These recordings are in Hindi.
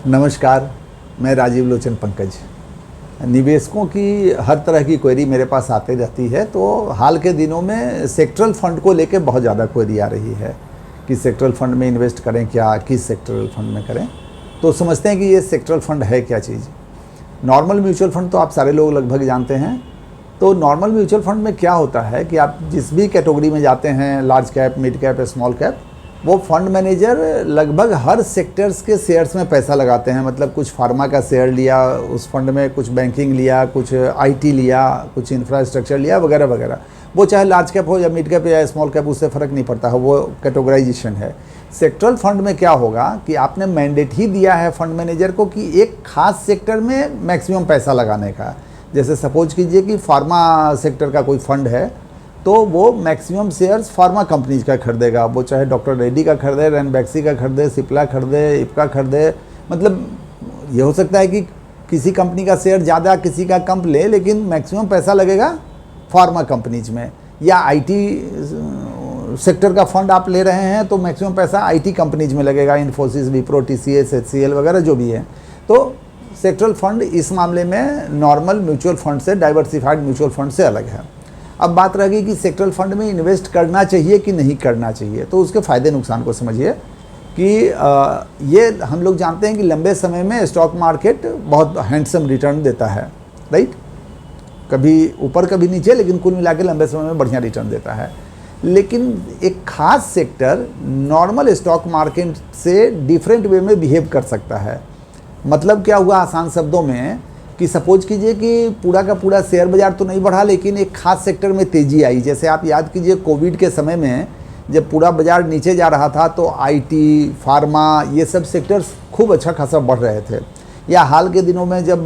नमस्कार, मैं राजीव लोचन पंकज। निवेशकों की हर तरह की क्वेरी मेरे पास आती रहती है। तो हाल के दिनों में सेक्टरल फंड को लेकर बहुत ज़्यादा क्वेरी आ रही है कि सेक्टरल फंड में इन्वेस्ट करें क्या, किस सेक्टरल फंड में करें। तो समझते हैं कि ये सेक्टरल फंड है क्या चीज़। नॉर्मल म्यूचुअल फंड तो आप सारे लोग लगभग जानते हैं। तो नॉर्मल म्यूचुअल फंड में क्या होता है कि आप जिस भी कैटेगरी में जाते हैं, large cap, mid cap, small cap, वो फंड मैनेजर लगभग हर सेक्टर्स के शेयर्स में पैसा लगाते हैं। मतलब कुछ फार्मा का शेयर लिया उस फंड में, कुछ बैंकिंग लिया, कुछ आईटी लिया, कुछ इंफ्रास्ट्रक्चर लिया, वगैरह वगैरह। वो चाहे लार्ज कैप हो या मिड कैप या स्मॉल कैप, उससे फ़र्क नहीं पड़ता है, वो कैटेगराइजेशन है। सेक्टरल फंड में क्या होगा कि आपने मैंडेट ही दिया है फंड मैनेजर को कि एक खास सेक्टर में मैक्सिमम पैसा लगाने का। जैसे सपोज कीजिए कि फार्मा सेक्टर का कोई फंड है, तो वो मैक्सिमम शेयर्स फार्मा कंपनीज का खरीदेगा। वो चाहे डॉक्टर रेड्डी का खरीदे, रैनबैक्सी का खरीदे, सिप्ला खरीदे, इप्का खरीदे। मतलब ये हो सकता है कि किसी कंपनी का शेयर ज़्यादा, किसी का कम ले, लेकिन मैक्सिमम पैसा लगेगा फार्मा कंपनीज में। या आईटी सेक्टर का फंड आप ले रहे हैं तो मैक्सिमम पैसा आईटी कंपनीज में लगेगा, इन्फोसिस, विप्रो, टीसीएस, एचसीएल वगैरह जो भी है। तो सेक्टरल फंड इस मामले में नॉर्मल म्यूचुअल फंड से, डाइवर्सिफाइड म्यूचुअल फंड से अलग है। अब बात रह गई कि सेक्टरल फंड में इन्वेस्ट करना चाहिए कि नहीं करना चाहिए। तो उसके फ़ायदे नुकसान को समझिए कि ये हम लोग जानते हैं कि लंबे समय में स्टॉक मार्केट बहुत हैंडसम रिटर्न देता है, राइट। कभी ऊपर कभी नीचे, लेकिन कुल मिला के लंबे समय में बढ़िया रिटर्न देता है। लेकिन एक खास सेक्टर नॉर्मल स्टॉक मार्केट से डिफरेंट वे में बिहेव कर सकता है। मतलब क्या हुआ आसान शब्दों में कि सपोज कीजिए कि पूरा का पूरा शेयर बाजार तो नहीं बढ़ा, लेकिन एक खास सेक्टर में तेज़ी आई। जैसे आप याद कीजिए कोविड के समय में जब पूरा बाजार नीचे जा रहा था तो आईटी, फार्मा, ये सब सेक्टर्स खूब अच्छा खासा बढ़ रहे थे। या हाल के दिनों में जब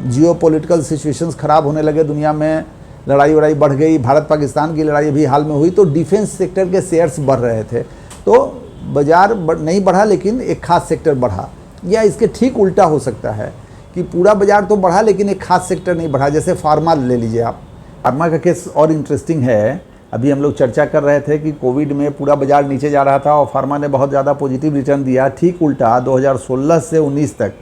जियोपॉलिटिकल सिचुएशंस ख़राब होने लगे दुनिया में, लड़ाई वड़ाई बढ़ गई, भारत पाकिस्तान की लड़ाई अभी हाल में हुई, तो डिफेंस सेक्टर के शेयर्स बढ़ रहे थे। तो बाजार नहीं बढ़ा लेकिन एक खास सेक्टर बढ़ा। या इसके ठीक उल्टा हो सकता है कि पूरा बाजार तो बढ़ा लेकिन एक खास सेक्टर नहीं बढ़ा। जैसे फार्मा ले लीजिए आप। फार्मा का केस और इंटरेस्टिंग है। अभी हम लोग चर्चा कर रहे थे कि कोविड में पूरा बाजार नीचे जा रहा था और फार्मा ने बहुत ज़्यादा पॉजिटिव रिटर्न दिया। ठीक उल्टा 2016 से 19 तक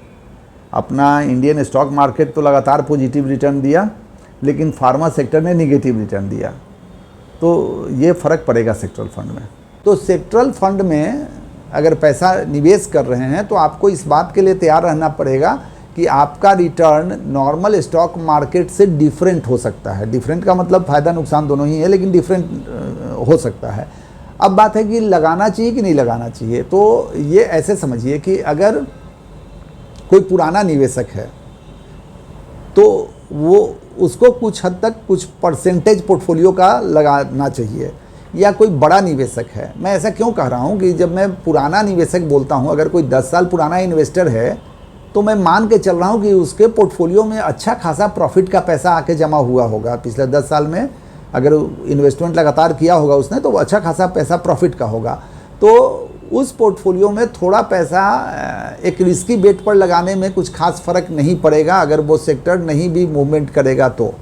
अपना इंडियन स्टॉक मार्केट तो लगातार पॉजिटिव रिटर्न दिया, लेकिन फार्मा सेक्टर ने निगेटिव रिटर्न दिया। तो ये फ़र्क पड़ेगा सेक्टरल फंड में। तो सेक्टरल फंड में अगर पैसा निवेश कर रहे हैं तो आपको इस बात के लिए तैयार रहना पड़ेगा कि आपका रिटर्न नॉर्मल स्टॉक मार्केट से डिफरेंट हो सकता है। डिफरेंट का मतलब फ़ायदा नुकसान दोनों ही है, लेकिन डिफरेंट हो सकता है। अब बात है कि लगाना चाहिए कि नहीं लगाना चाहिए। तो ये ऐसे समझिए कि अगर कोई पुराना निवेशक है तो वो उसको कुछ हद तक कुछ परसेंटेज पोर्टफोलियो का लगाना चाहिए। या कोई बड़ा निवेशक है, मैं ऐसा क्यों कह रहा हूँ कि जब मैं पुराना निवेशक बोलता हूँ, अगर कोई 10 साल पुराना इन्वेस्टर है तो मैं मान के चल रहा हूँ कि उसके पोर्टफोलियो में अच्छा खासा प्रॉफिट का पैसा आके जमा हुआ होगा। पिछले 10 साल में अगर इन्वेस्टमेंट लगातार किया होगा उसने तो अच्छा खासा पैसा प्रॉफिट का होगा। तो उस पोर्टफोलियो में थोड़ा पैसा एक रिस्की बेट पर लगाने में कुछ खास फ़र्क नहीं पड़ेगा अगर वो सेक्टर नहीं भी मूवमेंट करेगा तो।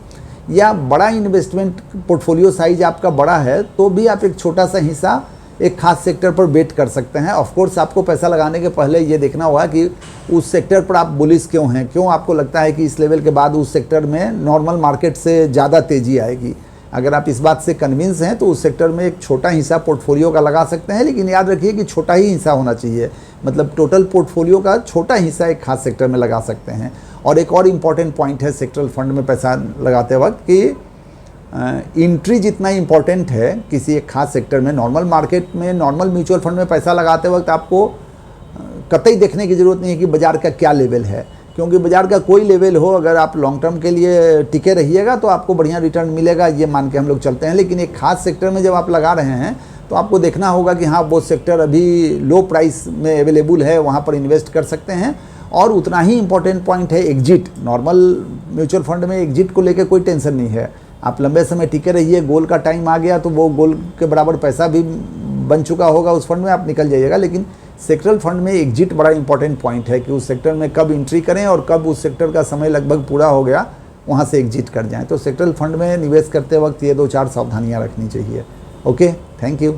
या बड़ा इन्वेस्टमेंट पोर्टफोलियो साइज आपका बड़ा है तो भी आप एक छोटा सा हिस्सा एक खास सेक्टर पर बेट कर सकते हैं। ऑफ कोर्स आपको पैसा लगाने के पहले ये देखना होगा कि उस सेक्टर पर आप बुलिश क्यों हैं, क्यों आपको लगता है कि इस लेवल के बाद उस सेक्टर में नॉर्मल मार्केट से ज़्यादा तेज़ी आएगी। अगर आप इस बात से कन्विंस हैं तो उस सेक्टर में एक छोटा हिस्सा पोर्टफोलियो का लगा सकते हैं, लेकिन याद रखिए कि छोटा ही हिस्सा होना चाहिए। मतलब टोटल पोर्टफोलियो का छोटा हिस्सा एक खास सेक्टर में लगा सकते हैं। और एक और इम्पॉर्टेंट पॉइंट है सेक्टरल फंड में पैसा लगाते वक्त कि एंट्री जितना इम्पॉर्टेंट है किसी एक खास सेक्टर में, नॉर्मल मार्केट में, नॉर्मल म्यूचुअल फंड में पैसा लगाते वक्त आपको कतई देखने की ज़रूरत नहीं है कि बाज़ार का क्या लेवल है। क्योंकि बाज़ार का कोई लेवल हो, अगर आप लॉन्ग टर्म के लिए टिके रहिएगा तो आपको बढ़िया रिटर्न मिलेगा, ये मान के हम लोग चलते हैं। लेकिन एक खास सेक्टर में जब आप लगा रहे हैं तो आपको देखना होगा कि हाँ वो सेक्टर अभी लो प्राइस में अवेलेबल है, वहाँ पर इन्वेस्ट कर सकते हैं। और उतना ही इम्पोर्टेंट पॉइंट है एग्जिट। नॉर्मल म्यूचुअल फंड में एग्जिट को लेकर कोई टेंशन नहीं है। आप लंबे समय टिके रहिए, गोल का टाइम आ गया तो वो गोल के बराबर पैसा भी बन चुका होगा उस फंड में, आप निकल जाइएगा। लेकिन सेक्टरल फंड में एग्जिट बड़ा इंपॉर्टेंट पॉइंट है कि उस सेक्टर में कब एंट्री करें और कब उस सेक्टर का समय लगभग पूरा हो गया वहाँ से एग्जिट कर जाएं। तो सेक्टरल फंड में निवेश करते वक्त ये 2-4 सावधानियाँ रखनी चाहिए। Okay, thank you.